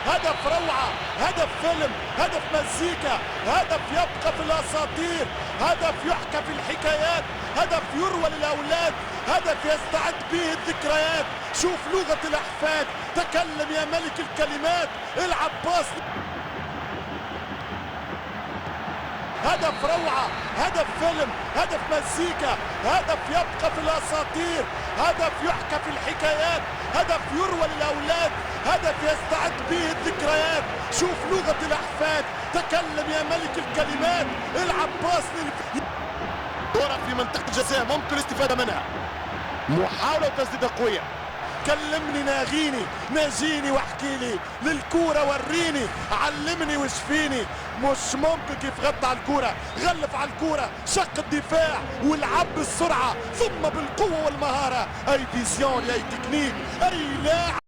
هدف روعة، هدف فيلم، هدف مزيكا، هدف يبقى في الأساطير، هدف يحكى في الحكايات، هدف يروى للأولاد، هدف يستعد به الذكريات. شوف لغة الأحفاد، تكلم يا ملك الكلمات. العب باص، هدف روعة، هدف فيلم، هدف مزيكا، هدف يبقى في الأساطير، هدف يحكى في الحكايات، هدف يروى للأولاد، هدف يستعد به الذكريات. شوف لغة الأحفاد، تكلم يا ملك الكلمات. العب باص كرة في منطقة الجزاء ممكن الاستفادة منها، محاولة تسديدة قوية. كلمني ناغيني، ناجيني واحكي لي للكورة، وريني علمني واشفيني. مش ممكن كيف غطى على الكورة، غلف على الكورة، شق الدفاع والعب بالسرعة ثم بالقوة والمهارة. اي فيزيون، اي تكنيك، اي لاعب.